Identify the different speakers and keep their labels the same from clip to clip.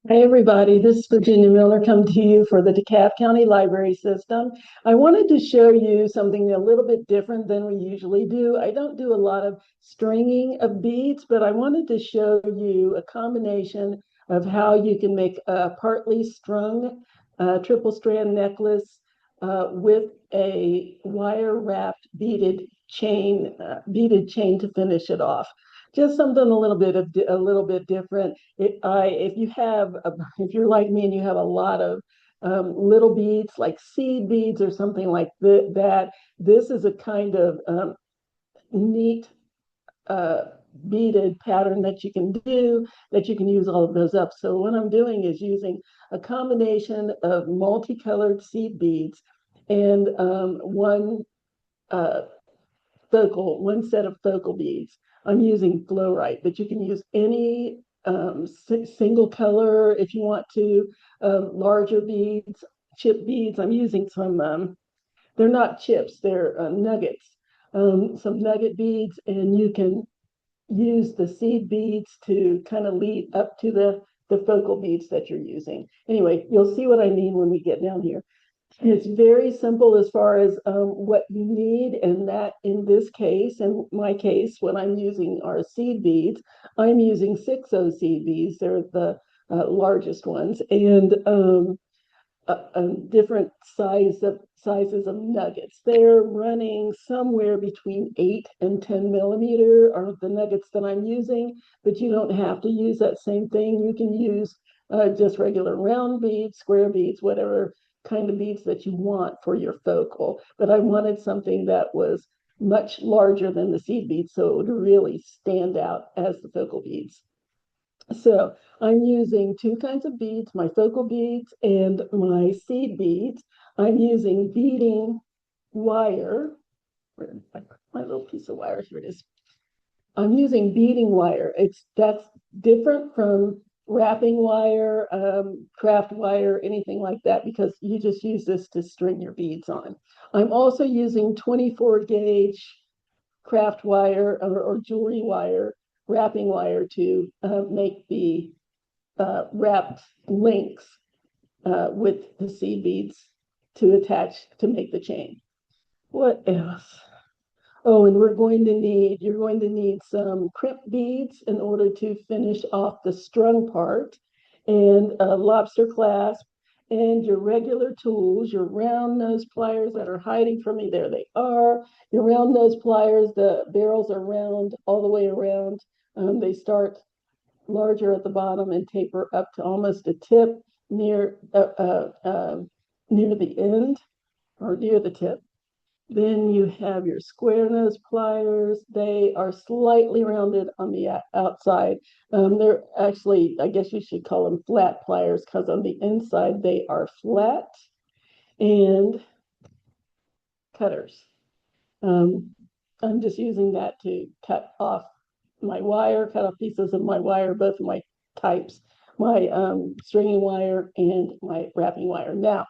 Speaker 1: Hi, everybody. This is Virginia Miller coming to you for the DeKalb County Library System. I wanted to show you something a little bit different than we usually do. I don't do a lot of stringing of beads, but I wanted to show you a combination of how you can make a partly strung triple strand necklace with a wire wrapped beaded chain to finish it off. Just something a little bit different. If you're like me and you have a lot of little beads, like seed beads or something like that, this is a kind of neat uh, beaded pattern that you can do, that you can use all of those up. So what I'm doing is using a combination of multicolored seed beads and uh, one set of focal beads. I'm using fluorite, but you can use any single color if you want to, larger beads, chip beads. I'm using they're not chips, they're nuggets, some nugget beads, and you can use the seed beads to kind of lead up to the focal beads that you're using. Anyway, you'll see what I mean when we get down here. It's very simple as far as what you need, and that in this case, in my case, when I'm using our seed beads, I'm using 6O seed beads. They're the largest ones, and different sizes of nuggets. They're running somewhere between 8 and 10 millimeter are the nuggets that I'm using, but you don't have to use that same thing. You can use just regular round beads, square beads, whatever kind of beads that you want for your focal. But I wanted something that was much larger than the seed beads, so it would really stand out as the focal beads. So I'm using two kinds of beads, my focal beads and my seed beads. I'm using beading wire. Where did I put my little piece of wire? Here it is. I'm using beading wire. That's different from wrapping wire, craft wire, anything like that, because you just use this to string your beads on. I'm also using 24 gauge craft wire or jewelry wire, wrapping wire to make the wrapped links with the seed beads to attach to make the chain. What else? Oh, and you're going to need some crimp beads in order to finish off the strung part, and a lobster clasp, and your regular tools, your round nose pliers that are hiding from me. There they are. Your round nose pliers, the barrels are round all the way around. They start larger at the bottom and taper up to almost a tip near near the end or near the tip. Then you have your square nose pliers. They are slightly rounded on the outside. They're actually, I guess you should call them flat pliers, because on the inside they are flat. And cutters. Um, I'm just using that to cut off my wire, cut off pieces of my wire, both of my types, my stringing wire and my wrapping wire. Now,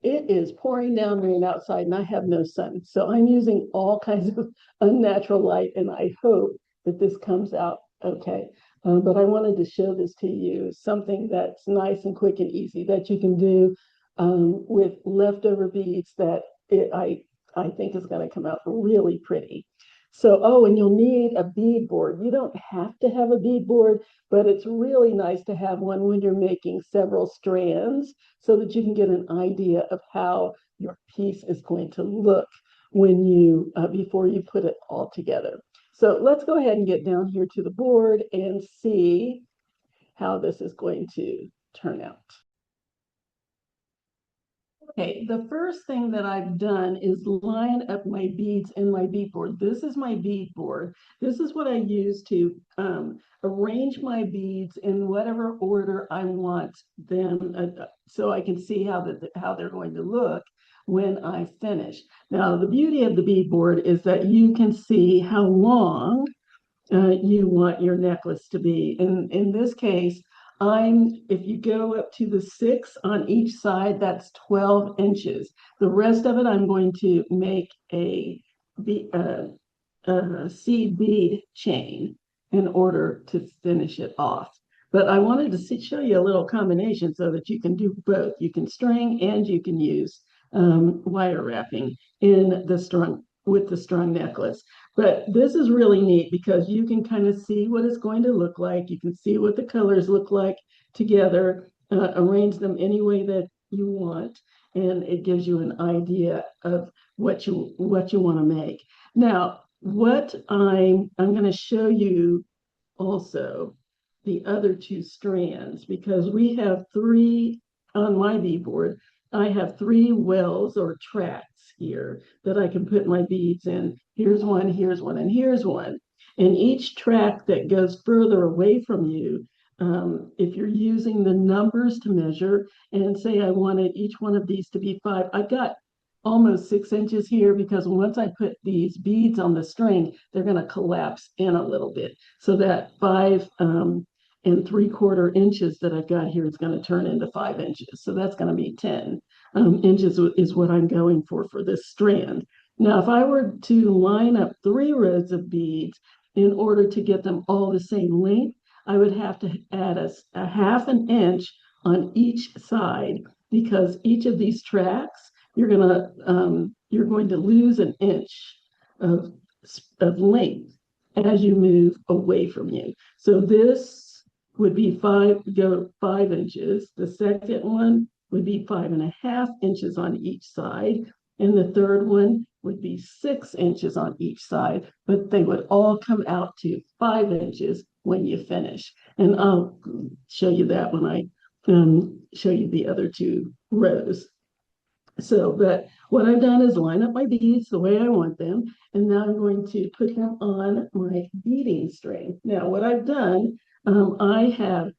Speaker 1: it is pouring down rain outside and I have no sun. So I'm using all kinds of unnatural light, and I hope that this comes out okay. But I wanted to show this to you, something that's nice and quick and easy that you can do with leftover beads that I think is going to come out really pretty. So, oh, and you'll need a bead board. You don't have to have a bead board, but it's really nice to have one when you're making several strands so that you can get an idea of how your piece is going to look before you put it all together. So let's go ahead and get down here to the board and see how this is going to turn out. Okay, the first thing that I've done is line up my beads in my bead board. This is my bead board. This is what I use to arrange my beads in whatever order I want them, so I can see how they're going to look when I finish. Now, the beauty of the bead board is that you can see how long you want your necklace to be. In this case, if you go up to the 6 on each side, that's 12 inches. The rest of it, I'm going to make a seed bead chain in order to finish it off. But I wanted to show you a little combination so that you can do both. You can string and you can use wire wrapping in the strung with the strung necklace. But this is really neat because you can kind of see what it's going to look like. You can see what the colors look like together, arrange them any way that you want, and it gives you an idea of what you want to make. Now, what I'm going to show you also the other two strands because we have three on my bead board. I have three wells or tracks here that I can put my beads in. Here's one, and here's one. And each track that goes further away from you, if you're using the numbers to measure, and say I wanted each one of these to be 5, I've got almost 6 inches here because once I put these beads on the string, they're going to collapse in a little bit. So that 5 3/4 inches that I've got here is going to turn into 5 inches. So that's going to be 10 inches is what I'm going for this strand. Now, if I were to line up 3 rows of beads in order to get them all the same length, I would have to add a 1/2 inch on each side because each of these tracks you're going to lose an inch of, of length as you move away from you. So this would be 5 inches. The second one would be 5.5 inches on each side. And the third one would be 6 inches on each side, but they would all come out to 5 inches when you finish. And I'll show you that when I show you the other two rows. So, but what I've done is line up my beads the way I want them, and now I'm going to put them on my beading string. Now, what I've done, I have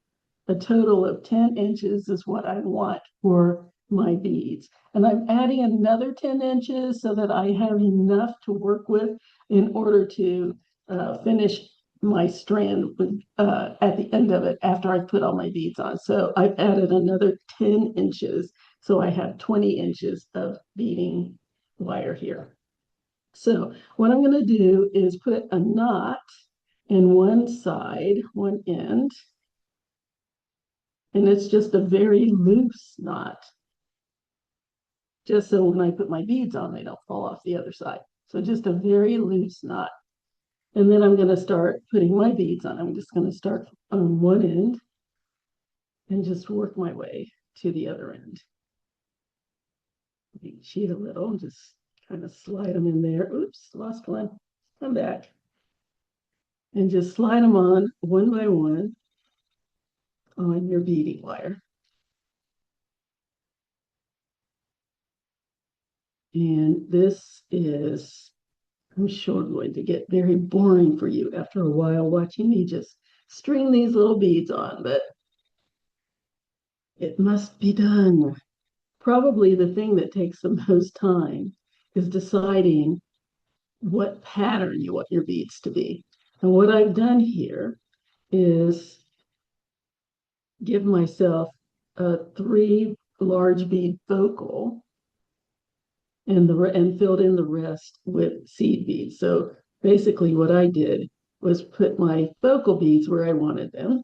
Speaker 1: a total of 10 inches is what I want for my beads. And I'm adding another 10 inches so that I have enough to work with in order to finish my strand at the end of it after I put all my beads on. So I've added another 10 inches. So I have 20 inches of beading wire here. So what I'm going to do is put a knot in one side, one end, and it's just a very loose knot, just so when I put my beads on, they don't fall off the other side. So just a very loose knot. And then I'm going to start putting my beads on. I'm just going to start on one end and just work my way to the other end. Cheat a little and just kind of slide them in there. Oops, lost one. Come back. And just slide them on one by one on your beading wire. And this is, I'm sure, going to get very boring for you after a while watching me just string these little beads on, but it must be done. Probably the thing that takes the most time is deciding what pattern you want your beads to be. And what I've done here is give myself a 3 large bead focal and filled in the rest with seed beads. So basically what I did was put my focal beads where I wanted them.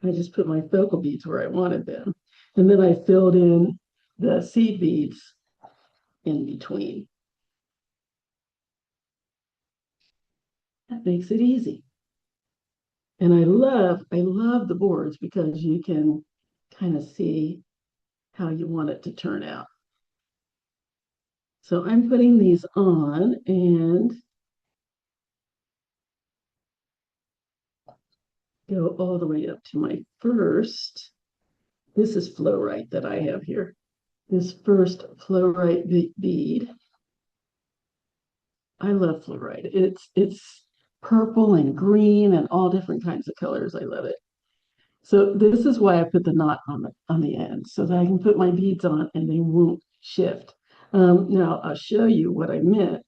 Speaker 1: I just put my focal beads where I wanted them. And then I filled in the seed beads in between. That makes it easy. And I love the boards because you can kind of see how you want it to turn out. So I'm putting these on and go all the way up to my first. This is fluorite that I have here. This first fluorite bead. I love fluorite. It's purple and green and all different kinds of colors. I love it. So this is why I put the knot on the end so that I can put my beads on and they won't shift. Now I'll show you what I meant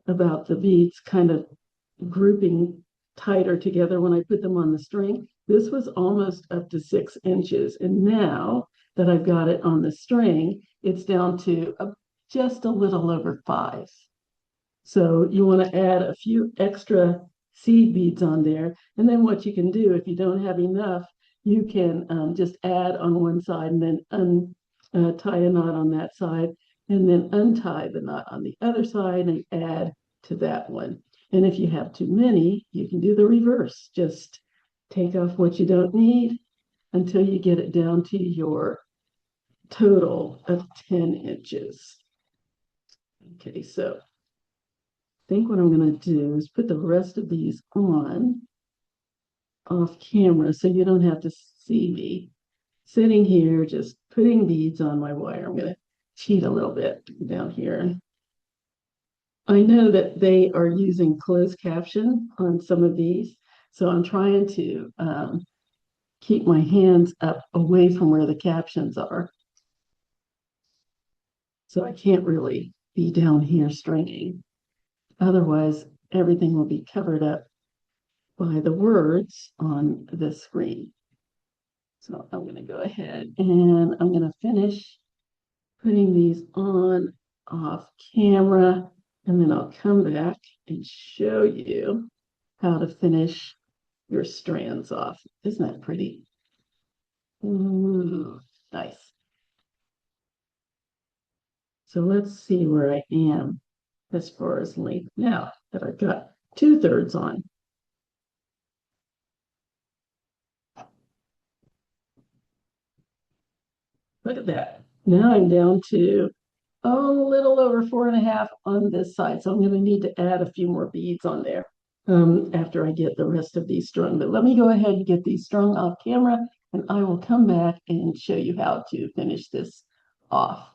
Speaker 1: about the beads kind of grouping tighter together when I put them on the string. This was almost up to 6 inches. And now that I've got it on the string, it's down to just a little over 5. So you want to add a few extra seed beads on there. And then what you can do if you don't have enough, you can just add on one side and then tie a knot on that side and then untie the knot on the other side and add to that one. And if you have too many, you can do the reverse. Just take off what you don't need until you get it down to your total of 10 inches. Okay, so I think what I'm going to do is put the rest of these on off camera so you don't have to see me sitting here just putting beads on my wire. I'm going to cheat a little bit down here. I know that they are using closed caption on some of these, so I'm trying to keep my hands up away from where the captions are. So I can't really be down here stringing. Otherwise, everything will be covered up by the words on the screen. So I'm going to go ahead and I'm going to finish putting these on off camera, and then I'll come back and show you how to finish your strands off. Isn't that pretty? Ooh, nice. So let's see where I am as far as length now that I've got 2/3 on. Look at that. Now I'm down to a little over 4.5 on this side. So I'm going to need to add a few more beads on there after I get the rest of these strung. But let me go ahead and get these strung off camera, and I will come back and show you how to finish this off.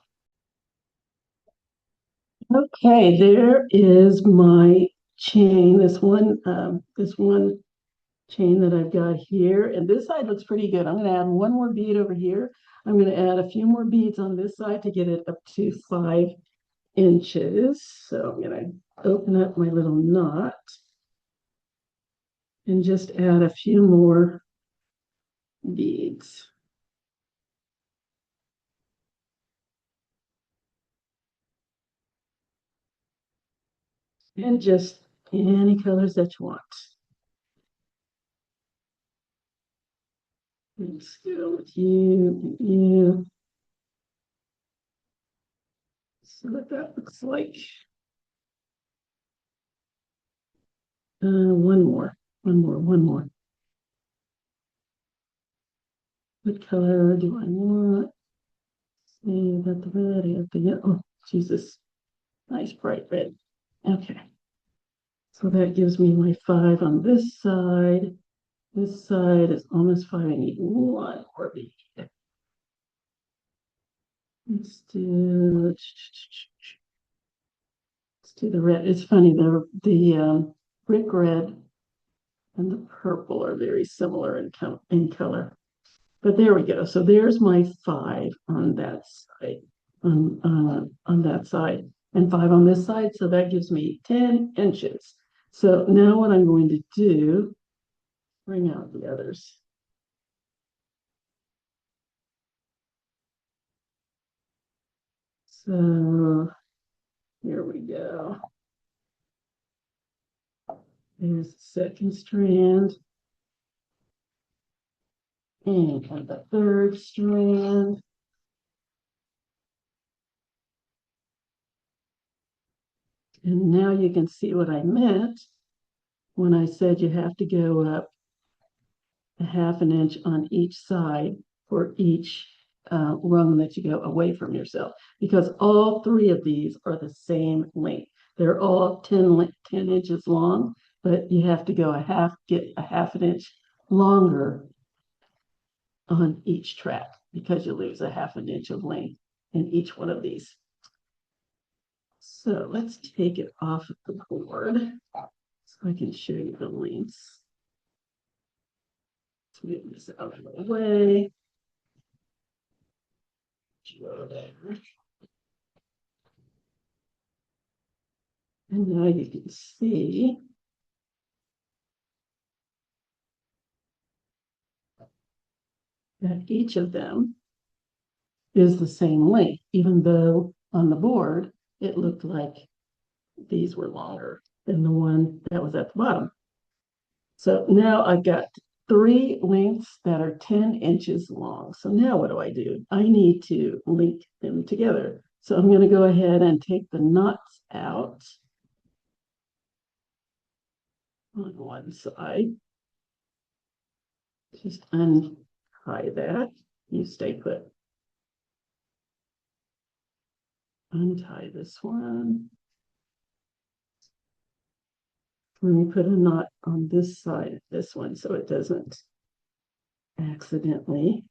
Speaker 1: Okay, there is my chain, this one chain that I've got here, and this side looks pretty good. I'm going to add one more bead over here. I'm going to add a few more beads on this side to get it up to 5 inches. So I'm going to open up my little knot and just add a few more beads. And just any colors that you want. Let's go with you. So what that looks like. One more. What color do I want? See, got the red, I got the yellow. Oh, Jesus. Nice bright red. Okay. So that gives me my 5 on this side. This side is almost 5. I need one more bead. Let's do the red. It's funny, the brick red and the purple are very similar in color. But there we go. So there's my 5 on that side, on that side, and 5 on this side. So that gives me 10 inches. So now what I'm going to do, bring out the others. So here we go. There's the second strand. And the third strand. And now you can see what I meant when I said you have to go up a 1/2 inch on each side for each rung that you go away from yourself, because all 3 of these are the same length. They're all 10 inches long, but you have to go get a 1/2 inch longer on each track because you lose a 1/2 inch of length in each one of these. So let's take it off of the board so I can show you the lengths. Let's move this out of the way. Go there. And now you can see that each of them is the same length, even though on the board it looked like these were longer than the one that was at the bottom. So now I've got three links that are 10 inches long. So now what do? I need to link them together. So I'm going to go ahead and take the knots out on one side. Just untie that. You stay put. Untie this one. Let me put a knot on this side of this one so it doesn't accidentally,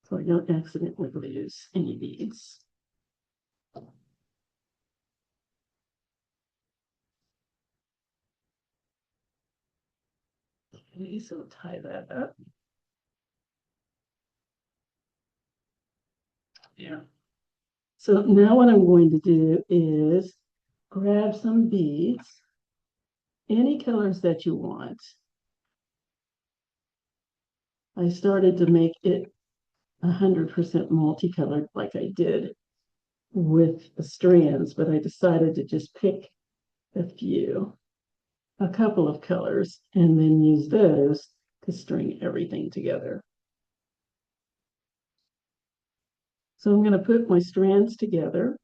Speaker 1: so I don't accidentally lose any beads. Okay, so tie that up. Yeah. So now what I'm going to do is grab some beads, any colors that you want. I started to make it 100% multicolored like I did with the strands, but I decided to just pick a couple of colors, and then use those to string everything together. So I'm going to put my strands together,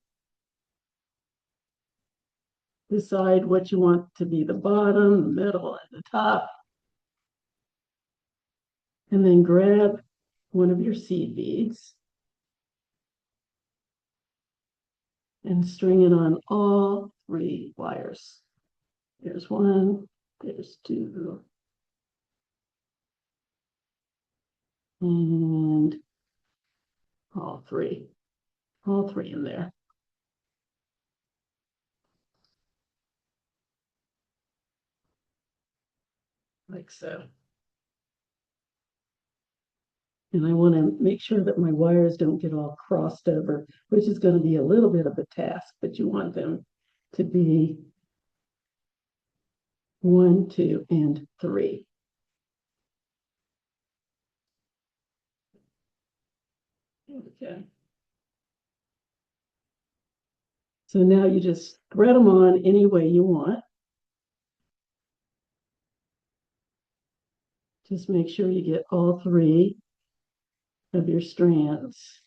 Speaker 1: decide what you want to be the bottom, the middle, and the top, and then grab one of your seed beads and string it on all three wires. There's one, there's two, and all three in there, like so. And I want to make sure that my wires don't get all crossed over, which is going to be a little bit of a task, but you want them to be 1, 2, and 3. Okay. So now you just thread them on any way you want. Just make sure you get all three of your strands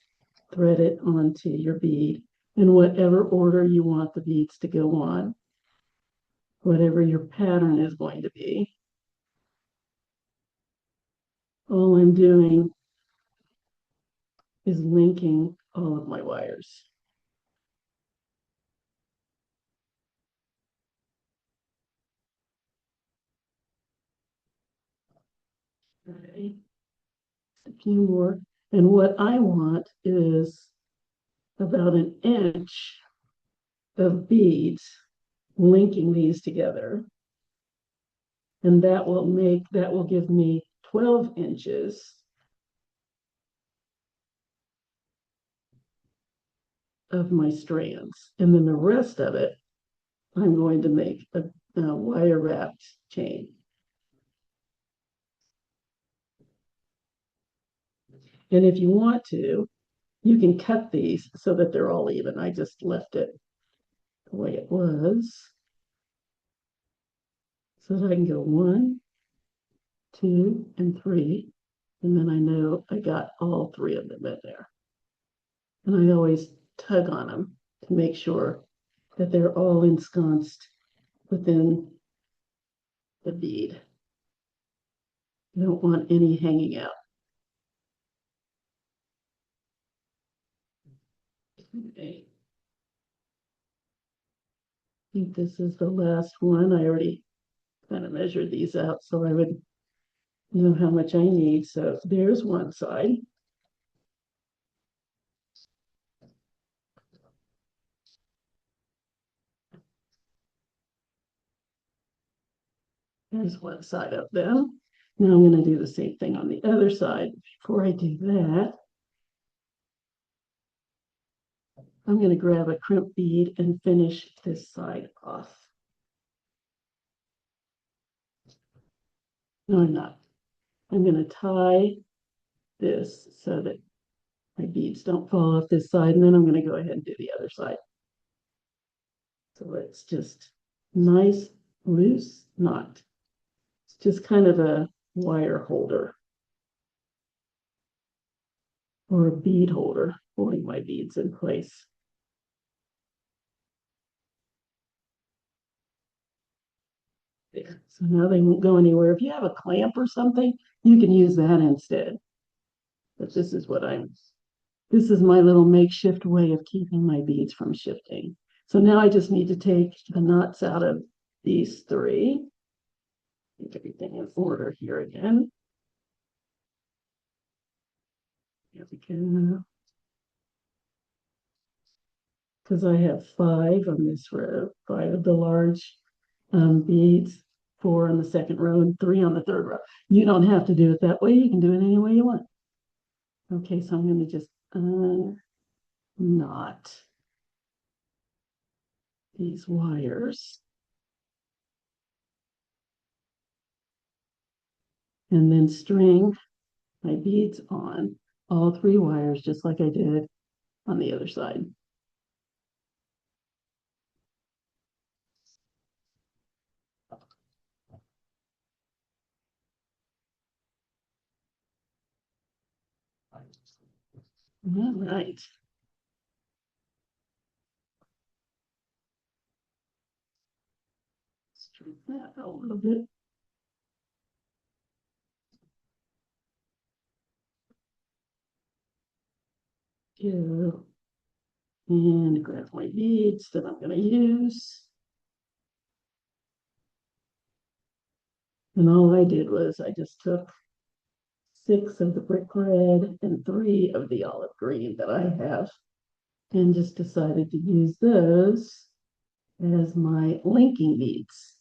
Speaker 1: threaded onto your bead in whatever order you want the beads to go on, whatever your pattern is going to be. All I'm doing is linking all of my wires. Okay. A few more. And what I want is about an inch of beads linking these together. And that will give me 12 inches of my strands. And then the rest of it, I'm going to make a wire wrapped chain. And if you want to, you can cut these so that they're all even. I just left it the way it was so that I can go 1, 2, and 3. And then I know I got all three of them in there. And I always tug on them to make sure that they're all ensconced within the bead. You don't want any hanging out. Okay. I think this is the last one. I already kind of measured these out so I would know how much I need. So there's one side. There's one side up there. Now I'm going to do the same thing on the other side. Before I do that, I'm going to grab a crimp bead and finish this side off. No, I'm not. I'm going to tie this so that my beads don't fall off this side, and then I'm going to go ahead and do the other side. So it's just nice, loose knot. It's just kind of a wire holder or a bead holder, holding my beads in place. There. So now they won't go anywhere. If you have a clamp or something, you can use that instead. But this is my little makeshift way of keeping my beads from shifting. So now I just need to take the knots out of these three. Get everything in order here again. Here we go. Because I have 5 on this row, 5 of the large beads, 4 on the second row and 3 on the third row. You don't have to do it that way. You can do it any way you want. Okay, so I'm going to just knot these wires. And then string my beads on all 3 wires, just like I did on the other side. All right. Straighten that out a little bit. Go. And grab my beads that I'm going to use. And all I did was I just took 6 of the brick red and 3 of the olive green that I have, and just decided to use those as my linking beads.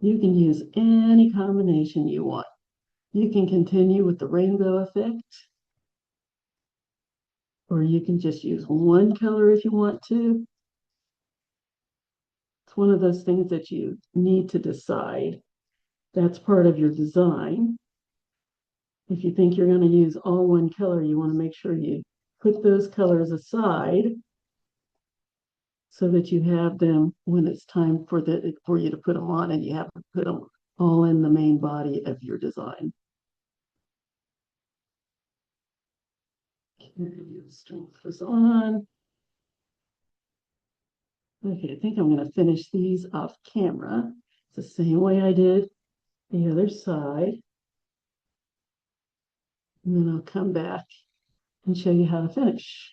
Speaker 1: You can use any combination you want. You can continue with the rainbow effect, or you can just use one color if you want to. It's one of those things that you need to decide. That's part of your design. If you think you're going to use all one color, you want to make sure you put those colors aside so that you have them when it's time for you to put them on, and you have to put them all in the main body of your design. Okay, string this on. Okay, I think I'm going to finish these off camera. It's the same way I did the other side. And then I'll come back and show you how to finish.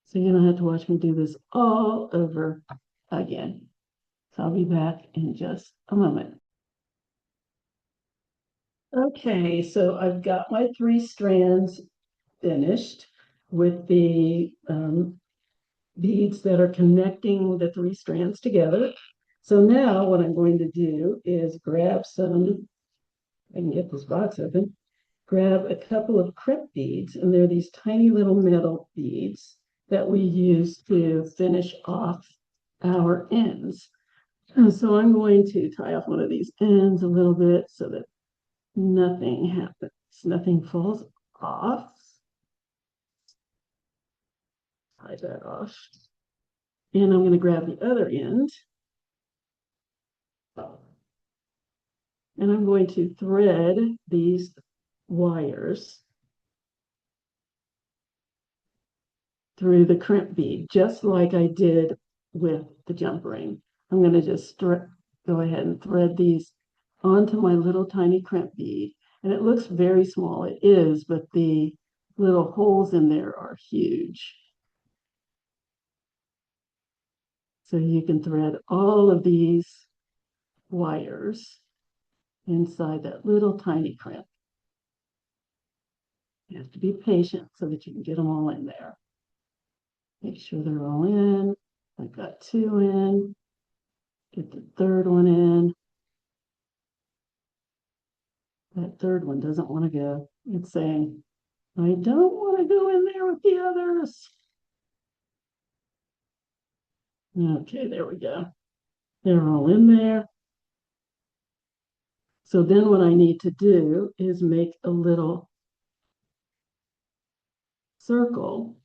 Speaker 1: So you don't have to watch me do this all over again. So I'll be back in just a moment. Okay, so I've got my 3 strands finished with the beads that are connecting the 3 strands together. So now what I'm going to do is grab some, I can get this box open, grab a couple of crimp beads, and they're these tiny little metal beads that we use to finish off our ends. And so I'm going to tie off one of these ends a little bit so that nothing happens, nothing falls off. Tie that off. And I'm going to grab the other end. And I'm going to thread these wires through the crimp bead, just like I did with the jump ring. I'm going to just go ahead and thread these onto my little tiny crimp bead. And it looks very small. It is, but the little holes in there are huge. So you can thread all of these wires inside that little tiny crimp. You have to be patient so that you can get them all in there. Make sure they're all in. I've got 2 in. Get the third one in. That third one doesn't want to go. It's saying, I don't want to go in there with the others. Okay, there we go. They're all in there. So then what I need to do is make a little circle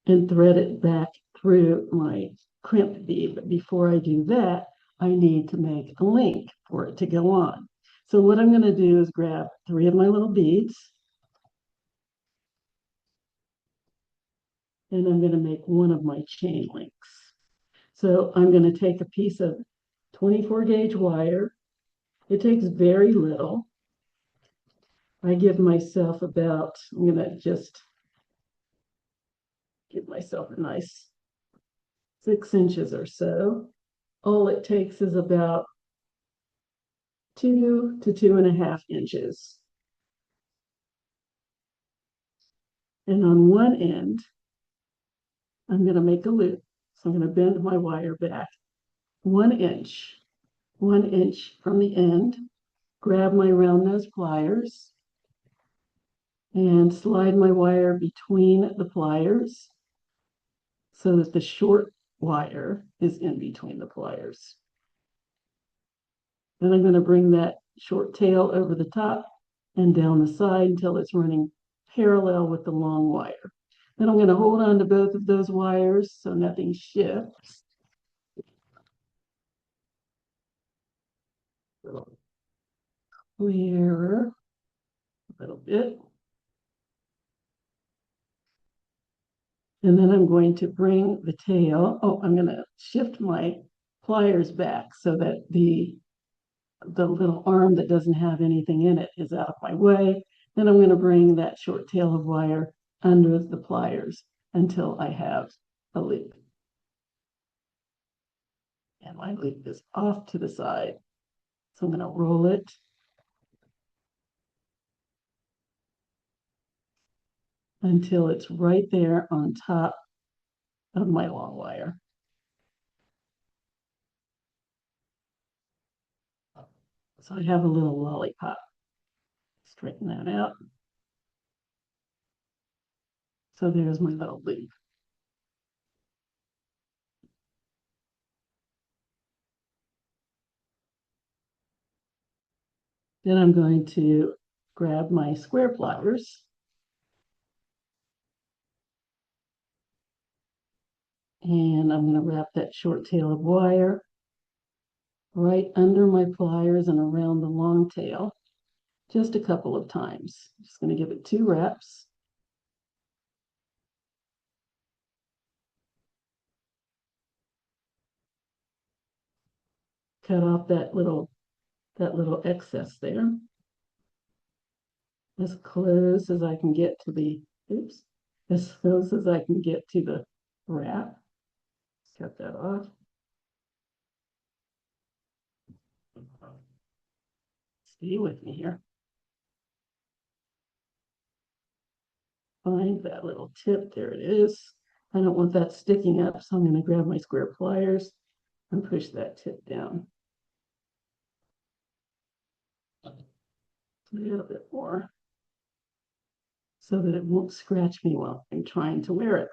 Speaker 1: and thread it back through my crimp bead. But before I do that, I need to make a link for it to go on. So what I'm going to do is grab 3 of my little beads, and I'm going to make one of my chain links. So I'm going to take a piece of 24 gauge wire. It takes very little. I give myself about, I'm going to just give myself a nice 6 inches or so. All it takes is about 2 to 2.5 inches. And on one end, I'm going to make a loop. So I'm going to bend my wire back 1 inch, 1 inch from the end, grab my round nose pliers, and slide my wire between the pliers so that the short wire is in between the pliers. Then I'm going to bring that short tail over the top and down the side until it's running parallel with the long wire. Then I'm going to hold on to both of those wires so nothing shifts. A little clearer, a little bit. And then I'm going to bring the tail. Oh, I'm going to shift my pliers back so that the little arm that doesn't have anything in it is out of my way. Then I'm going to bring that short tail of wire under the pliers until I have a loop. And my loop is off to the side. So I'm going to roll it. Until it's right there on top of my long wire. So I have a little lollipop. Straighten that out. So there's my little loop. Then I'm going to grab my square pliers and I'm going to wrap that short tail of wire right under my pliers and around the long tail just a couple of times. I'm just going to give it 2 wraps. Cut off that little excess there. As close as I can get to the, oops, as close as I can get to the wrap. Cut that off. Stay with me here. Find that little tip. There it is. I don't want that sticking up, so I'm going to grab my square pliers and push that tip down. A little bit more so that it won't scratch me while I'm trying to wear it.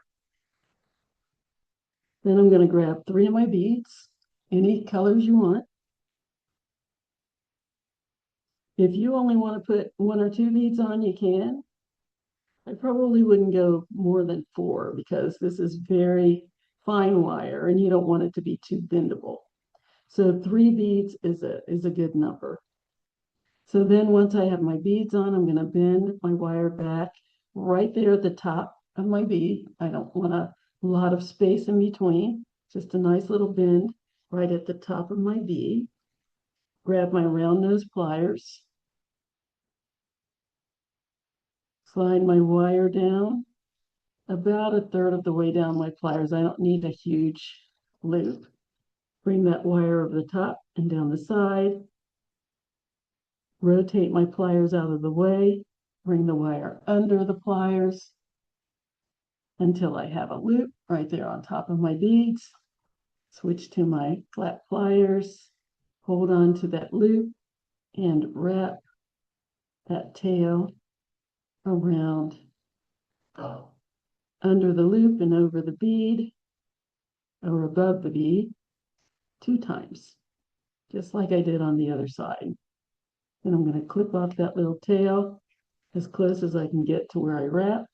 Speaker 1: Then I'm going to grab 3 of my beads, any colors you want. If you only want to put 1 or 2 beads on, you can. I probably wouldn't go more than 4 because this is very fine wire and you don't want it to be too bendable. So 3 beads is a good number. So then once I have my beads on, I'm going to bend my wire back right there at the top of my bead. I don't want a lot of space in between, just a nice little bend right at the top of my bead. Grab my round nose pliers, slide my wire down about 1/3 of the way down my pliers. I don't need a huge loop. Bring that wire over the top and down the side. Rotate my pliers out of the way. Bring the wire under the pliers until I have a loop right there on top of my beads. Switch to my flat pliers. Hold on to that loop and wrap that tail around under the loop and over the bead or above the bead 2 times, just like I did on the other side. Then I'm going to clip off that little tail as close as I can get to where I wrapped.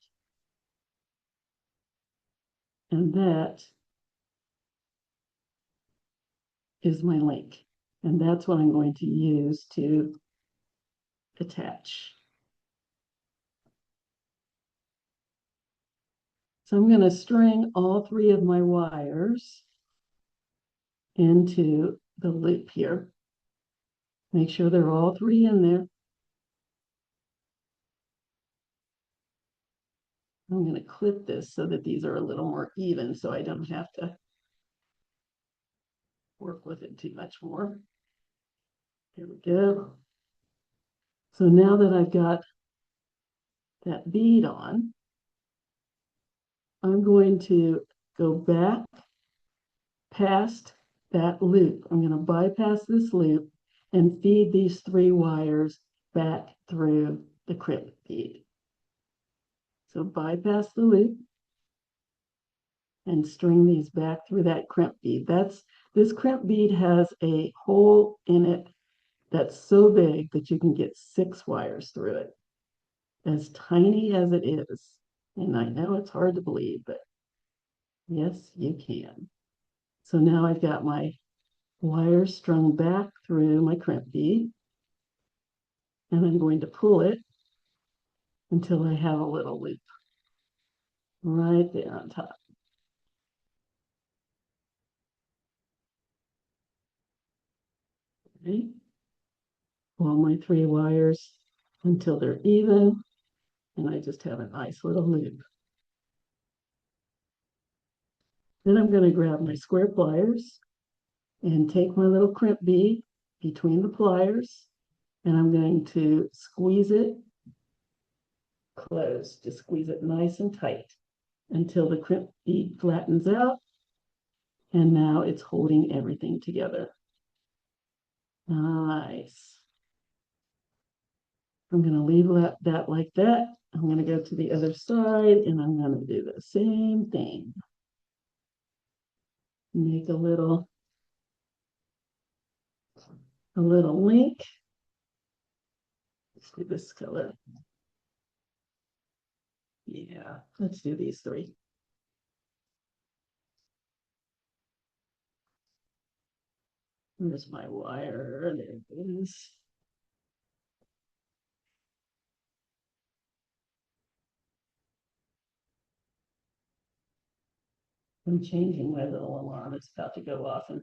Speaker 1: And that is my link. And that's what I'm going to use to attach. So I'm going to string all three of my wires into the loop here. Make sure they're all three in there. I'm going to clip this so that these are a little more even so I don't have to work with it too much more. Here we go. So now that I've got that bead on, I'm going to go back past that loop. I'm going to bypass this loop and feed these three wires back through the crimp bead. So bypass the loop and string these back through that crimp bead. This crimp bead has a hole in it that's so big that you can get 6 wires through it, as tiny as it is. And I know it's hard to believe, but yes, you can. So now I've got my wires strung back through my crimp bead, and I'm going to pull it until I have a little loop right there on top. Okay. Pull my 3 wires until they're even, and I just have a nice little loop. Then I'm going to grab my square pliers and take my little crimp bead between the pliers, and I'm going to squeeze it close. Just squeeze it nice and tight until the crimp bead flattens out, and now it's holding everything together. Nice. I'm going to leave that like that. I'm going to go to the other side, and I'm going to do the same thing. Make a little link. Let's do this color. Yeah, let's do these 3. There's my wire. There it is. I'm changing my little alarm. It's about to go off, and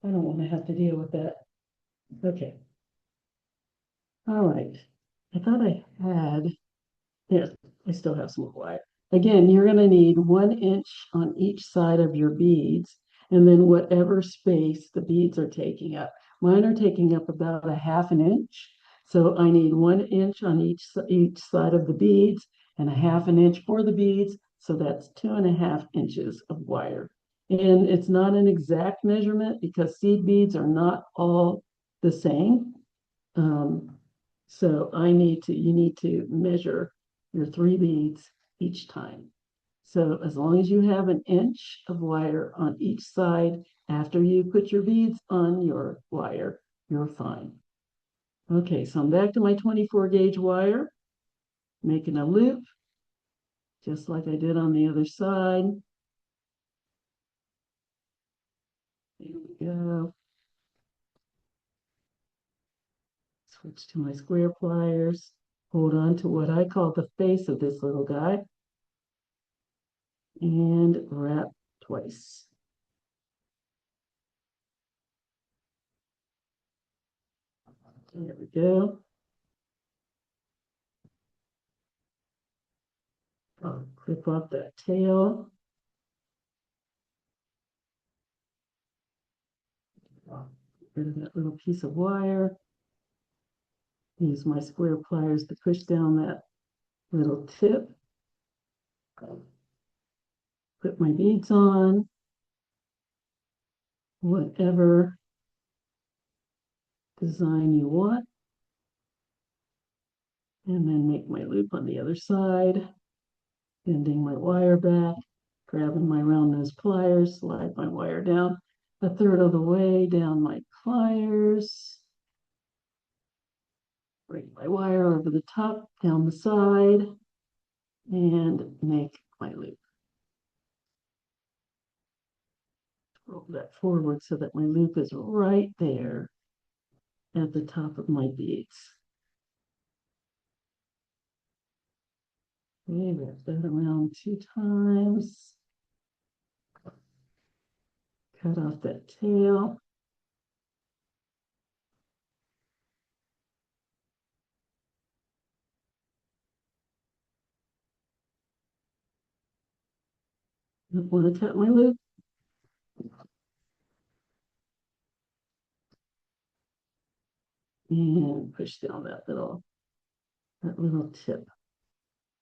Speaker 1: I don't want to have to deal with that. Okay. All right. I thought I had, there, I still have some more wire. Again, you're going to need 1 inch on each side of your beads, and then whatever space the beads are taking up. Mine are taking up about a 1/2 inch. So I need 1 inch on each side of the beads and a 1/2 inch for the beads. So that's 2.5 inches of wire. And it's not an exact measurement because seed beads are not all the same. So you need to measure your 3 beads each time. So as long as you have 1 inch of wire on each side after you put your beads on your wire, you're fine. Okay, so I'm back to my 24 gauge wire, making a loop, just like I did on the other side. Here we go. Switch to my square pliers. Hold on to what I call the face of this little guy. And wrap twice. There we go. I'll clip off that tail. Get rid of that little piece of wire. Use my square pliers to push down that little tip. Put my beads on, whatever design you want, and then make my loop on the other side, bending my wire back, grabbing my round nose pliers, slide my wire down 1/3 of the way down my pliers, bring my wire over the top, down the side, and make my loop. Roll that forward so that my loop is right there at the top of my beads. Okay, wrap that around 2 times. Cut off that tail. Don't want to cut my loop. And push down that little tip.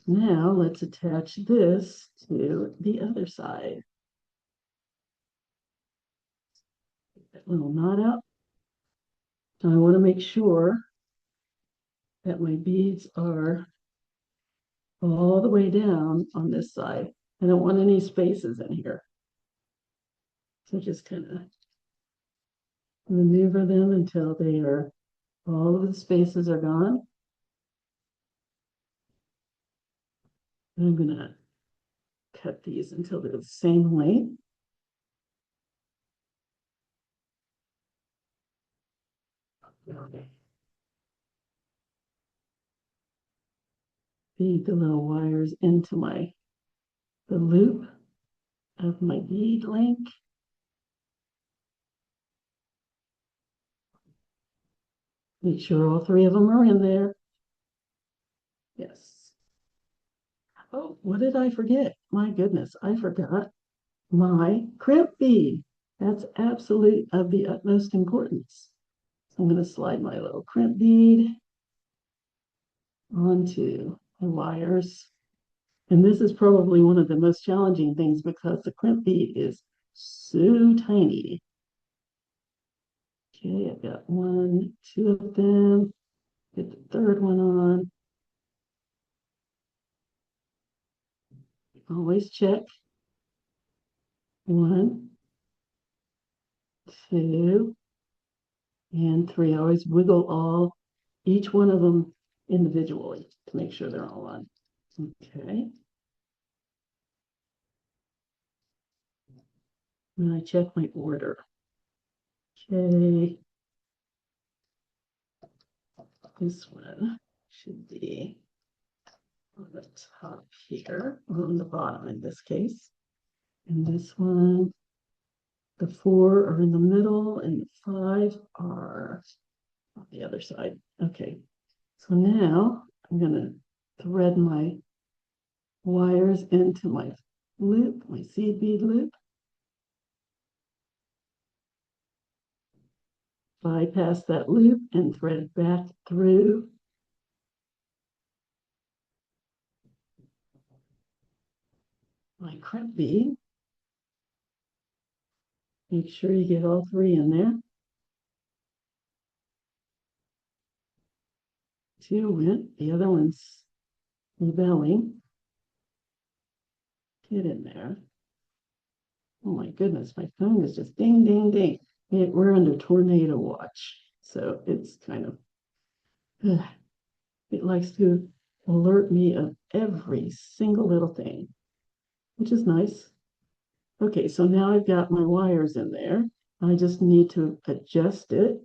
Speaker 1: Now let's attach this to the other side. Get that little knot out. So I want to make sure that my beads are all the way down on this side. I don't want any spaces in here. So just kind of maneuver them until all of the spaces are gone. And I'm going to cut these until they're the same length. Feed the little wires into the loop of my bead link. Make sure all 3 of them are in there. Yes. Oh, what did I forget? My goodness, I forgot my crimp bead. That's absolute of the utmost importance. So I'm going to slide my little crimp bead onto the wires. And this is probably one of the most challenging things because the crimp bead is so tiny. Okay, I've got 1, 2 of them. Get the 3rd one on. Always check. 1, 2, and 3. I always wiggle each one of them individually to make sure they're all on. Okay. And I check my order. Okay. This one should be on the top here, or on the bottom in this case. And this one, the 4 are in the middle, and the 5 are on the other side. Okay. So now I'm going to thread my wires into my loop, my seed bead loop. Bypass that loop and thread back through my crimp bead. Make sure you get all 3 in there. 2 went, the other one's rebelling. Get in there. Oh my goodness, my phone is just ding, ding, ding. We're under tornado watch, so it's kind of, it likes to alert me of every single little thing, which is nice. Okay, so now I've got my wires in there. I just need to adjust it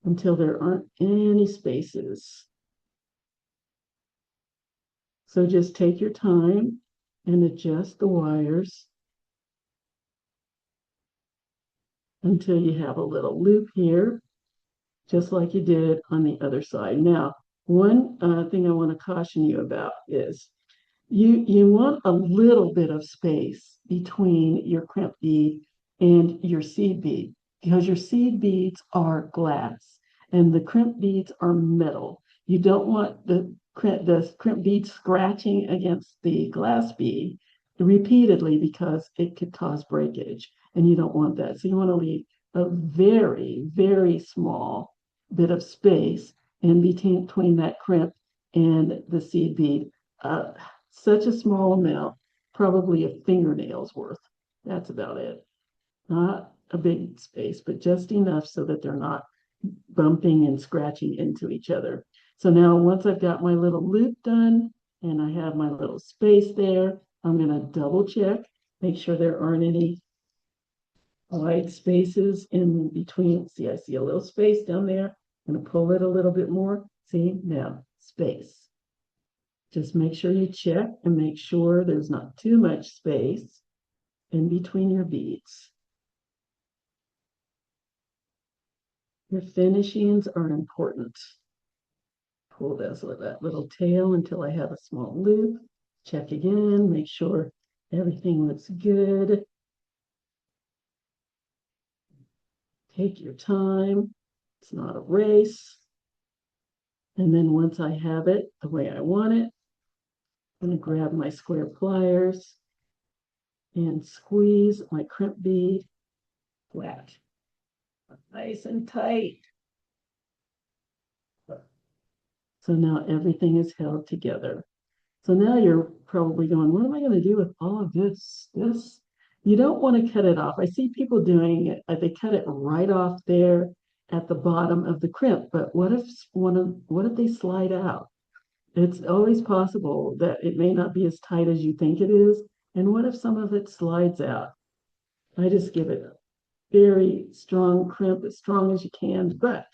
Speaker 1: until there aren't any spaces. So just take your time and adjust the wires until you have a little loop here, just like you did on the other side. Now, one thing I want to caution you about is you want a little bit of space between your crimp bead and your seed bead because your seed beads are glass and the crimp beads are metal. You don't want the crimp bead scratching against the glass bead repeatedly because it could cause breakage and you don't want that. So you want to leave a very, very small bit of space in between that crimp and the seed bead. Such a small amount, probably a fingernail's worth. That's about it. Not a big space, but just enough so that they're not bumping and scratching into each other. So now once I've got my little loop done and I have my little space there, I'm going to double check, make sure there aren't any wide spaces in between. See, I see a little space down there. I'm going to pull it a little bit more. See, now space. Just make sure you check and make sure there's not too much space in between your beads. Your finishings are important. Pull that little tail until I have a small loop. Check again, make sure everything looks good. Take your time. It's not a race. And then once I have it the way I want it, I'm going to grab my square pliers and squeeze my crimp bead flat. Nice and tight. So now everything is held together. So now you're probably going, what am I going to do with all of this? You don't want to cut it off. I see people doing it. They cut it right off there at the bottom of the crimp. But what if they slide out? It's always possible that it may not be as tight as you think it is. And what if some of it slides out? I just give it a very strong crimp, as strong as you can. But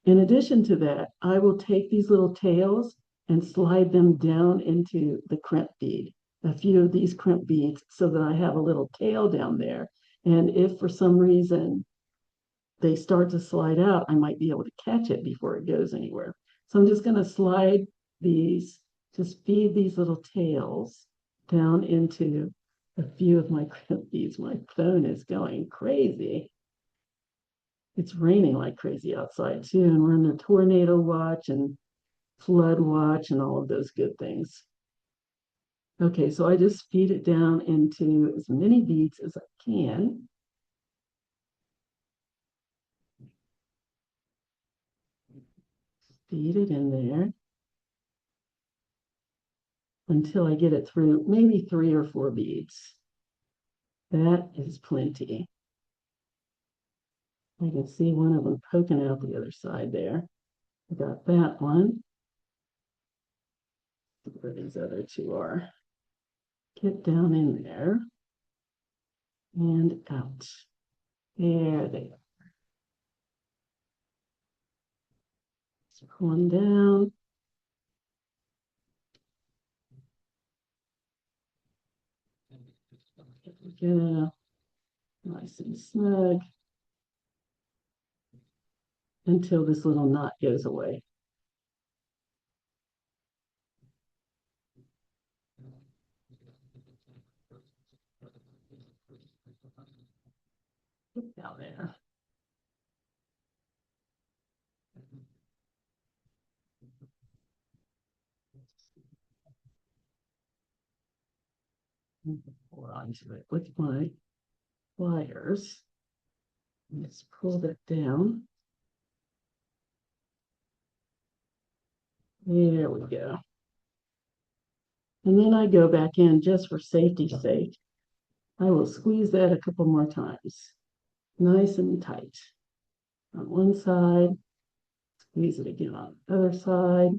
Speaker 1: in addition to that, I will take these little tails and slide them down into the crimp bead, a few of these crimp beads, so that I have a little tail down there. And if for some reason they start to slide out, I might be able to catch it before it goes anywhere. So I'm just going to slide these, just feed these little tails down into a few of my crimp beads. My phone is going crazy. It's raining like crazy outside too, and we're in a tornado watch and flood watch and all of those good things. Okay, so I just feed it down into as many beads as I can. Feed it in there until I get it through maybe 3 or 4 beads. That is plenty. I can see one of them poking out the other side there. I got that one. Where these other two are. Get down in there and out. There they are. Just pull them down. There we go. Nice and snug until this little knot goes away. Put down there. Hold on to it with my pliers. Let's pull that down. There we go. And then I go back in just for safety's sake. I will squeeze that a couple more times. Nice and tight. On one side, squeeze it again on the other side.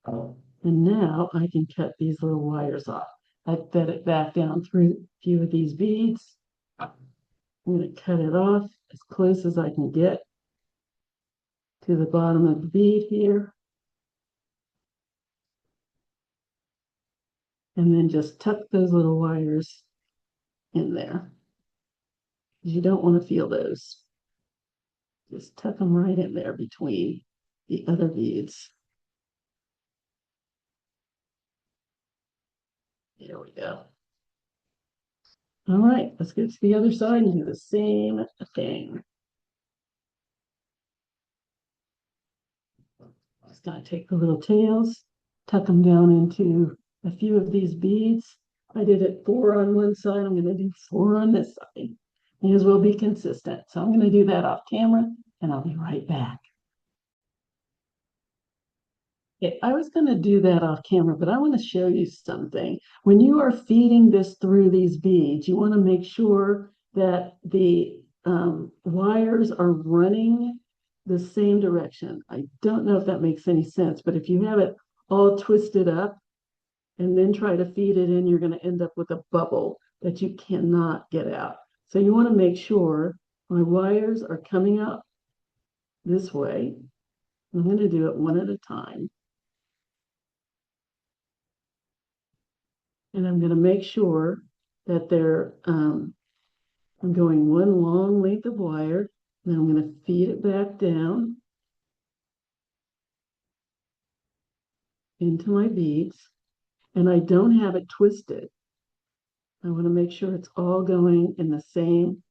Speaker 1: And now I can cut these little wires off. I fed it back down through a few of these beads. I'm going to cut it off as close as I can get to the bottom of the bead here. And then just tuck those little wires in there. You don't want to feel those. Just tuck them right in there between the other beads. There we go. All right, let's get to the other side and do the same thing. Just gonna take the little tails, tuck them down into a few of these beads. I did it 4 on one side. I'm gonna do 4 on this side. May as well be consistent. So I'm gonna do that off camera and I'll be right back. Okay, I was going to do that off camera, but I want to show you something. When you are feeding this through these beads, you want to make sure that the wires are running the same direction. I don't know if that makes any sense, but if you have it all twisted up and then try to feed it in, you're going to end up with a bubble that you cannot get out. So you want to make sure my wires are coming up this way. I'm going to do it one at a time. And I'm going to make sure that I'm going one long length of wire, then I'm going to feed it back down into my beads, and I don't have it twisted. I want to make sure it's all going in the same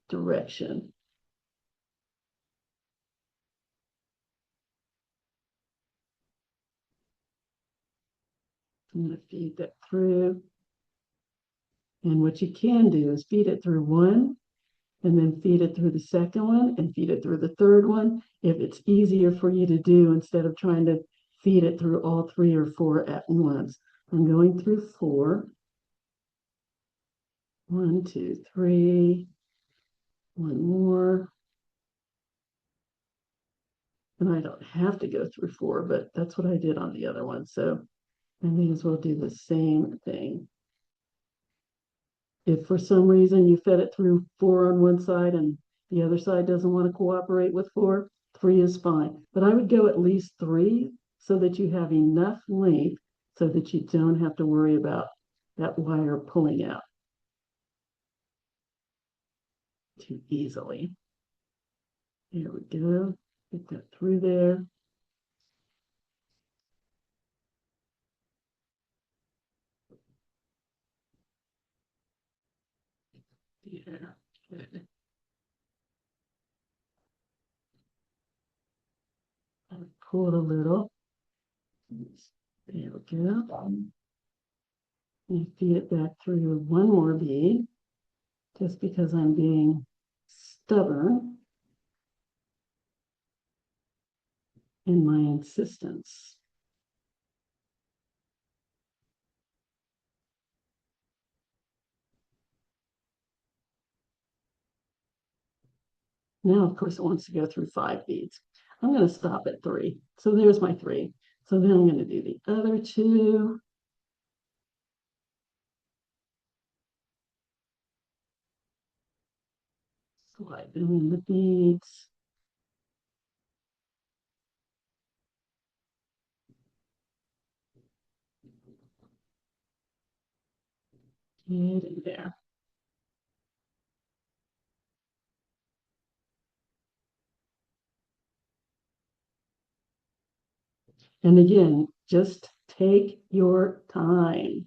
Speaker 1: direction. I'm going to feed that through. And what you can do is feed it through one, and then feed it through the second one, and feed it through the third one, if it's easier for you to do instead of trying to feed it through all three or four at once. I'm going through four. 1, 2, 3. One more. And I don't have to go through four, but that's what I did on the other one. So I may as well do the same thing. If for some reason you fed it through four on one side and the other side doesn't want to cooperate with four, three is fine. But I would go at least three so that you have enough length so that you don't have to worry about that wire pulling out too easily. There we go. Get that through there. Yeah, good. I'll pull it a little. There we go. And feed it back through one more bead, just because I'm being stubborn in my insistence. Now, of course, it wants to go through 5 beads. I'm going to stop at 3. So there's my 3. So then I'm going to do the other 2. Slide them in the beads. Get in there. And again, just take your time.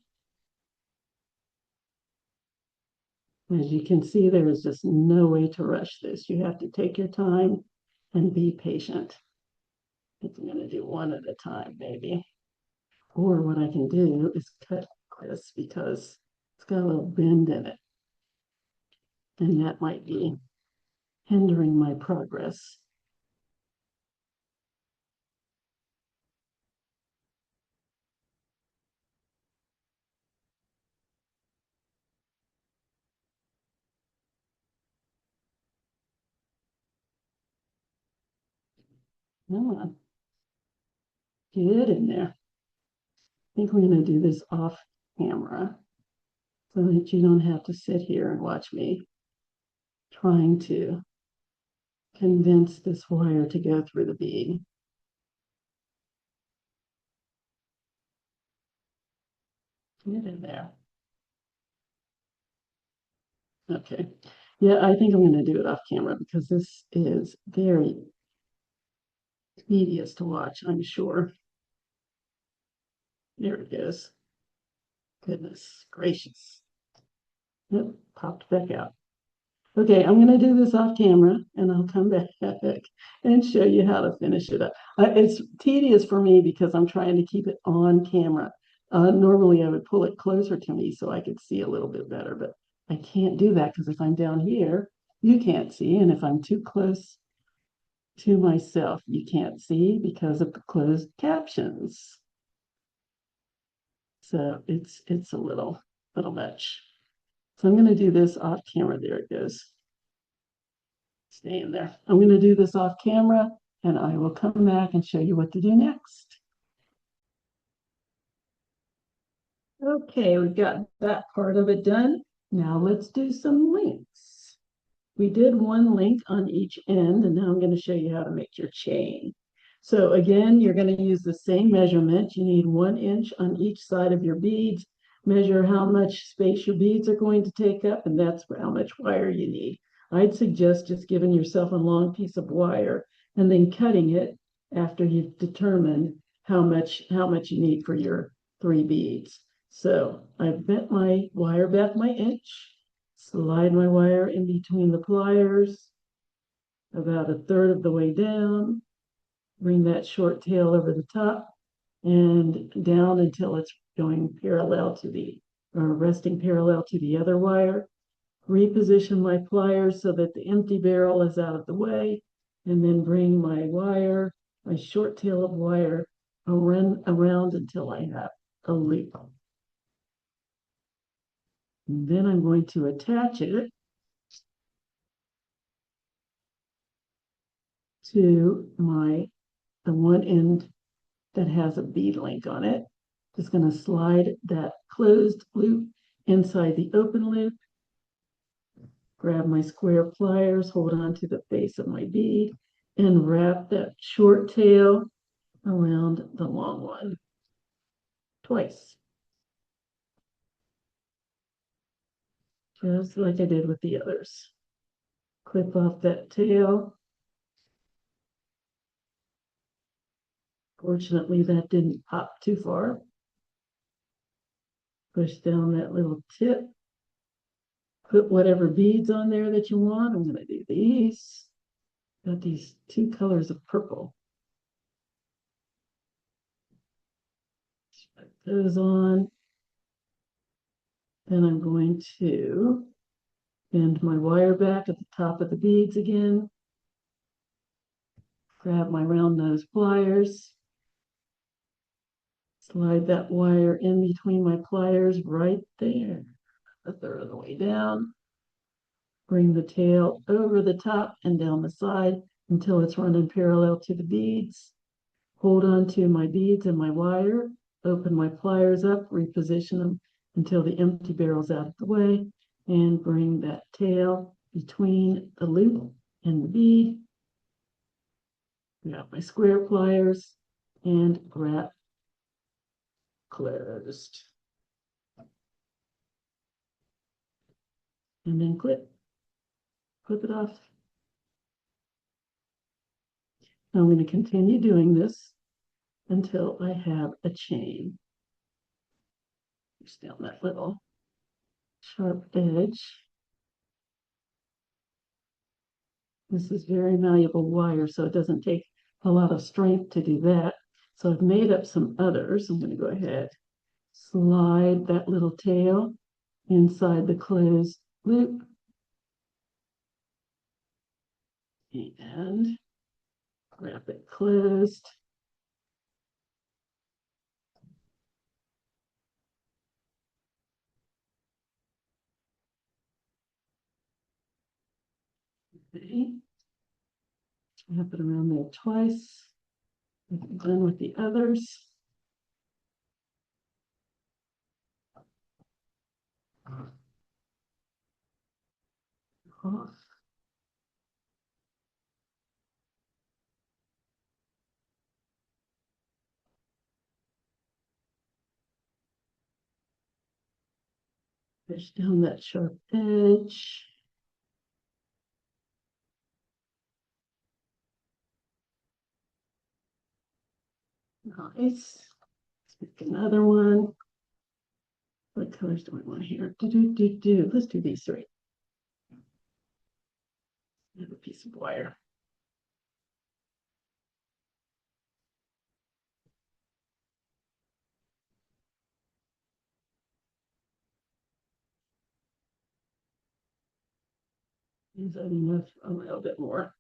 Speaker 1: As you can see, there is just no way to rush this. You have to take your time and be patient. I think I'm going to do one at a time, maybe. Or what I can do is cut this because it's got a little bend in it. And that might be hindering my progress. Come on, get in there. I think we're going to do this off camera so that you don't have to sit here and watch me trying to convince this wire to go through the bead. Get in there. Okay. Yeah, I think I'm going to do it off camera because this is very tedious to watch, I'm sure. There it goes. Goodness gracious. Yep, popped back out. Okay, I'm going to do this off camera and I'll come back and show you how to finish it up. It's tedious for me because I'm trying to keep it on camera. Normally I would pull it closer to me so I could see a little bit better, but I can't do that because if I'm down here, you can't see. And if I'm too close to myself, you can't see because of the closed captions. So it's a little much. So I'm going to do this off camera. There it goes. Stay in there. I'm going to do this off camera and I will come back and show you what to do next. Okay, we've got that part of it done. Now let's do some links. We did one link on each end, and now I'm going to show you how to make your chain. So again, you're going to use the same measurement. You need 1 inch on each side of your beads. measure how much space your beads are going to take up, and that's how much wire you need. I'd suggest just giving yourself a long piece of wire and then cutting it after you've determined how much you need for your 3 beads. So I've bent my wire back my inch, slide my wire in between the pliers about a third of the way down, bring that short tail over the top and down until it's going parallel to the, or resting parallel to the other wire. Reposition my pliers so that the empty barrel is out of the way, and then bring my wire, my short tail of wire, around until I have a loop. And then I'm going to attach it to the one end that has a bead link on it. Just going to slide that closed loop inside the open loop, grab my square pliers, hold on to the face of my bead, and wrap that short tail around the long one twice, just like I did with the others. Clip off that tail. Fortunately, that didn't pop too far. Push down that little tip. Put whatever beads on there that you want. I'm going to do these. Got these 2 colors of purple. Put those on. Then I'm going to bend my wire back at the top of the beads again. Grab my round nose pliers. Slide that wire in between my pliers right there, a third of the way down. Bring the tail over the top and down the side until it's running parallel to the beads. Hold on to my beads and my wire, open my pliers up, reposition them until the empty barrel's out of the way, and bring that tail between the loop and the bead. Grab my square pliers and wrap closed. And then clip it off. I'm going to continue doing this until I have a chain. Just down that little sharp edge. This is very malleable wire, so it doesn't take a lot of strength to do that. So I've made up some others. I'm going to go ahead, slide that little tail inside the closed loop, and wrap it closed. Okay. Wrap it around there twice. I'm done with the others. Off. Push down that sharp edge. Nice. Let's make another one. What colors do I want here? Let's do these 3. I have a piece of wire. Is that enough? A little bit more.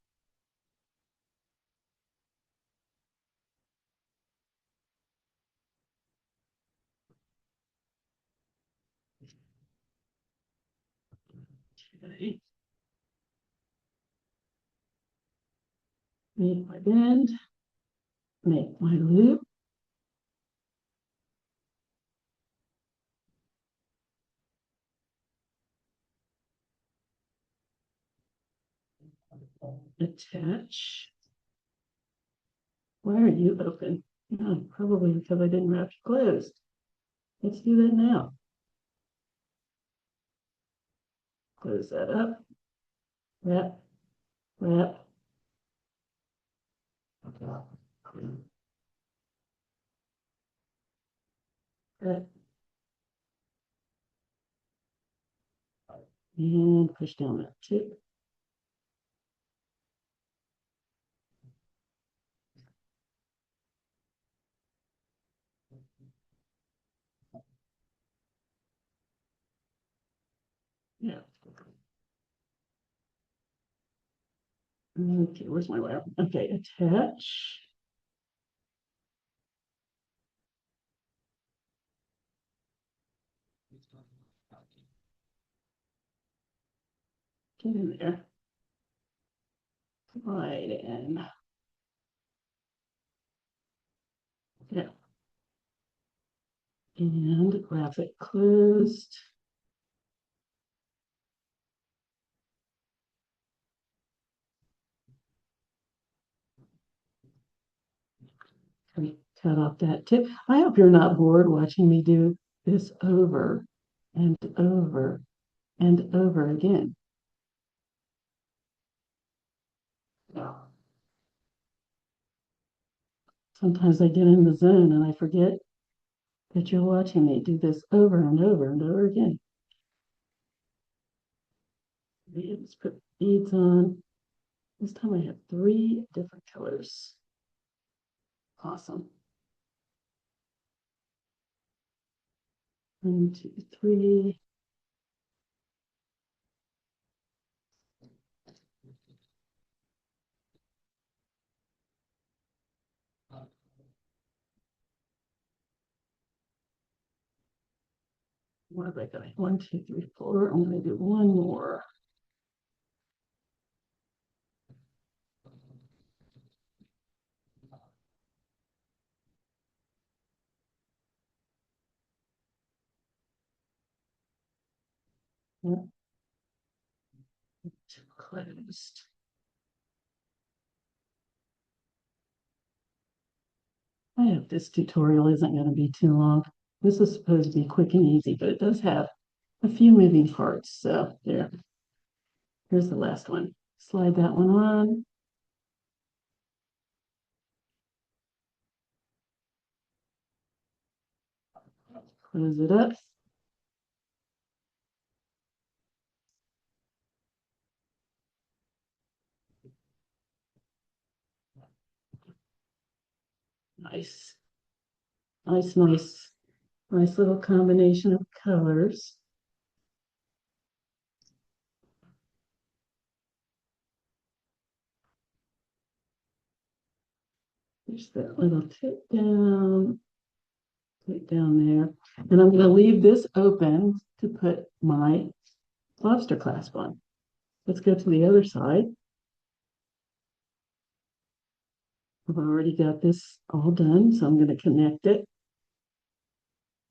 Speaker 1: Okay. Make my bend, make my loop. Attach. Why are you open? Yeah, probably because I didn't wrap you closed. Let's do that now. Close that up. Wrap, wrap. Wrap. And push down that tip. Yeah. Okay, where's my wire? Okay, attach. Get in there. Slide in. Yeah. And wrap it closed. Cut off that tip. I hope you're not bored watching me do this over and over and over again. Sometimes I get in the zone and I forget that you're watching me do this over and over and over again. Let's put beads on. This time I have 3 different colors. Awesome. 1, 2, 3. What have I got? 1, 2, 3, 4. I'm going to do 1 more. Yep. Closed. I hope this tutorial isn't going to be too long. This is supposed to be quick and easy, but it does have a few moving parts. So there. Here's the last one. Slide that one on. Close it up. Nice. Nice, nice. Nice little combination of colors. There's that little tip down. Put down there. And I'm going to leave this open to put my lobster clasp on. Let's go to the other side. I've already got this all done, so I'm going to connect it.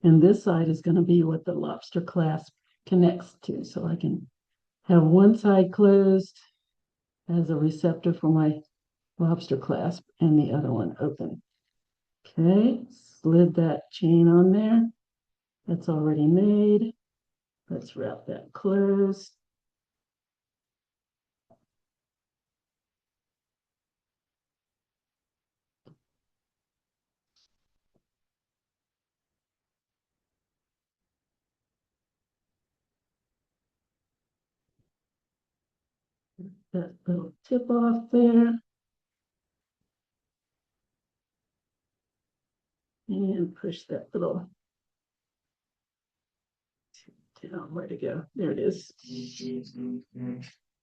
Speaker 1: And this side is going to be what the lobster clasp connects to. So I can have one side closed as a receptor for my lobster clasp and the other one open. Okay, slid that chain on there. That's already made. Let's wrap that closed. That little tip off there. And push that little down. Where to go? There it is.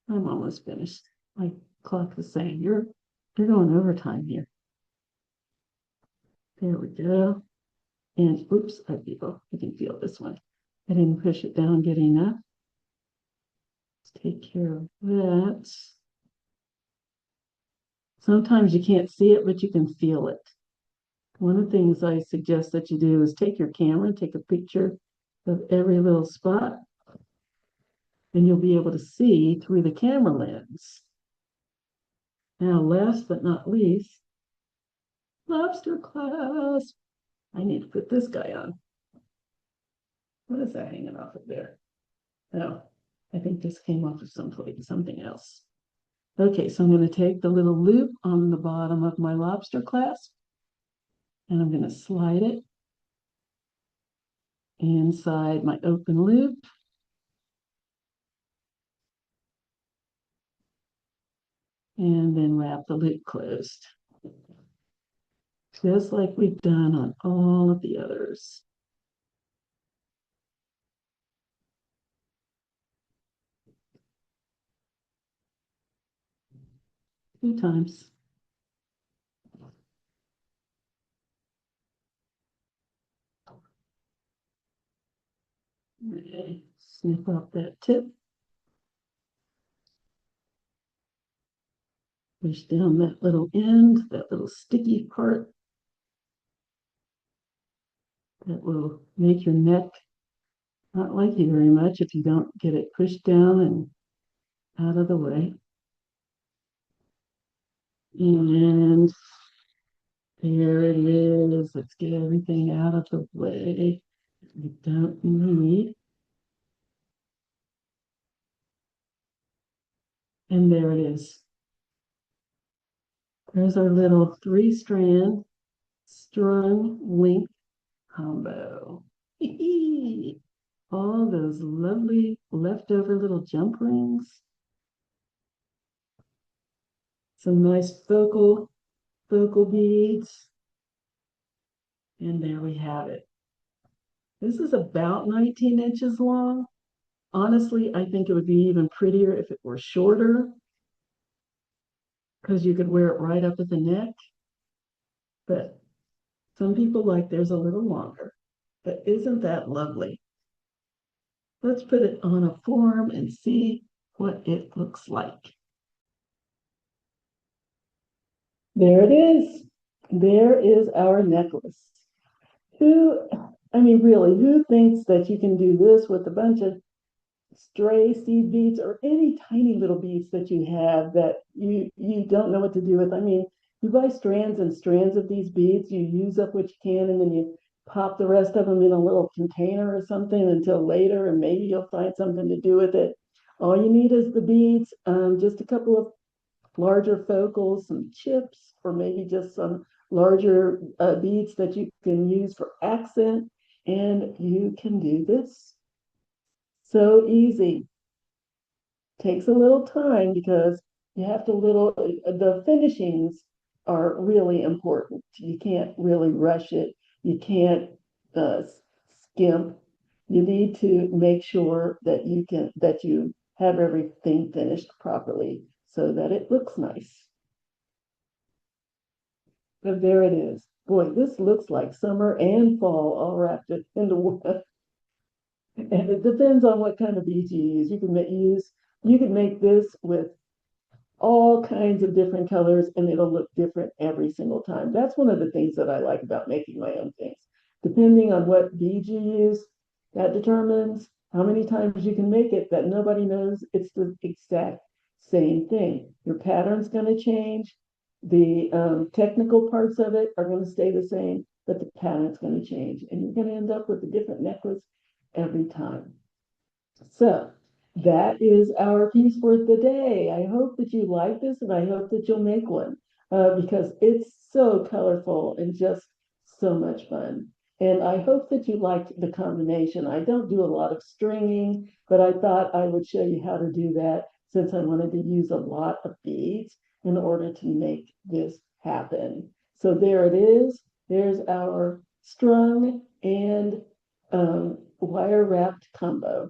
Speaker 1: I'm almost finished. My clock is saying you're going overtime here. There we go. And oops, I can feel this one. I didn't push it down good enough. Let's take care of that. Sometimes you can't see it, but you can feel it. One of the things I suggest that you do is take your camera, take a picture of every little spot, and you'll be able to see through the camera lens. Now, last but not least, lobster clasp. I need to put this guy on. What is that hanging off of there? Oh, I think this came off of something else. Okay, so I'm going to take the little loop on the bottom of my lobster clasp and I'm going to slide it inside my open loop. And then wrap the loop closed. Just like we've done on all of the others. 2 times. Okay. Snip off that tip. Push down that little end, that little sticky part that will make your neck not like you very much if you don't get it pushed down and out of the way. And there it is. Let's get everything out of the way we don't need. And there it is. There's our little 3-strand strung link combo. All those lovely leftover little jump rings. Some nice focal beads. And there we have it. This is about 19 inches long. Honestly, I think it would be even prettier if it were shorter because you could wear it right up at the neck. But some people like theirs a little longer. But isn't that lovely? Let's put it on a form and see what it looks like. There it is. There is our necklace. Who thinks that you can do this with a bunch of stray seed beads or any tiny little beads that you have that you don't know what to do with? I mean, you buy strands and strands of these beads, you use up what you can, and then you pop the rest of them in a little container or something until later, and maybe you'll find something to do with it. All you need is the beads, just a couple of larger focals, some chips, or maybe just some larger beads that you can use for accent, and you can do this. So easy. Takes a little time because you have to the finishings are really important. You can't really rush it. You can't uh, skimp. You need to make sure that you have everything finished properly so that it looks nice. But there it is. Boy, this looks like summer and fall all wrapped into one. And it depends on what kind of beads you use. You can make this with all kinds of different colors and it'll look different every single time. That's one of the things that I like about making my own things. Depending on what beads you use, that determines how many times you can make it that nobody knows it's the exact same thing. Your pattern's going to change. The technical parts of it are going to stay the same, but the pattern's going to change. And you're going to end up with a different necklace every time. So that is our piece for the day. I hope that you like this and I hope that you'll make one because it's so colorful and just so much fun. And I hope that you liked the combination. I don't do a lot of stringing, but I thought I would show you how to do that since I wanted to use a lot of beads in order to make this happen. So there it is. There's our strung and wire wrapped combo.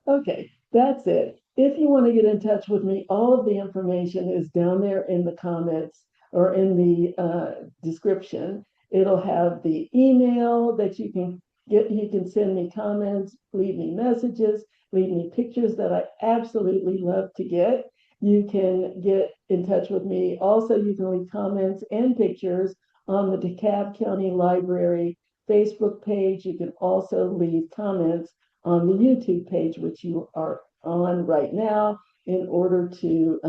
Speaker 1: Okay, that's it. If you want to get in touch with me, all of the information is down there in the comments or in the description. It'll have the email that you can get. You can send me comments, leave me messages, leave me pictures that I absolutely love to get. You can get in touch with me. Also, you can leave comments and pictures on the DeKalb County Library Facebook page. You can also leave comments on the YouTube page, which you are on right now in order to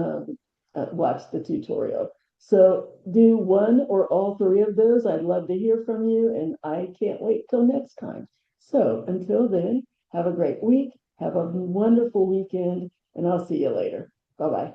Speaker 1: watch the tutorial. So do one or all three of those. I'd love to hear from you and I can't wait till next time. So until then, Have a great week. Have a wonderful weekend, and I'll see you later. Bye bye.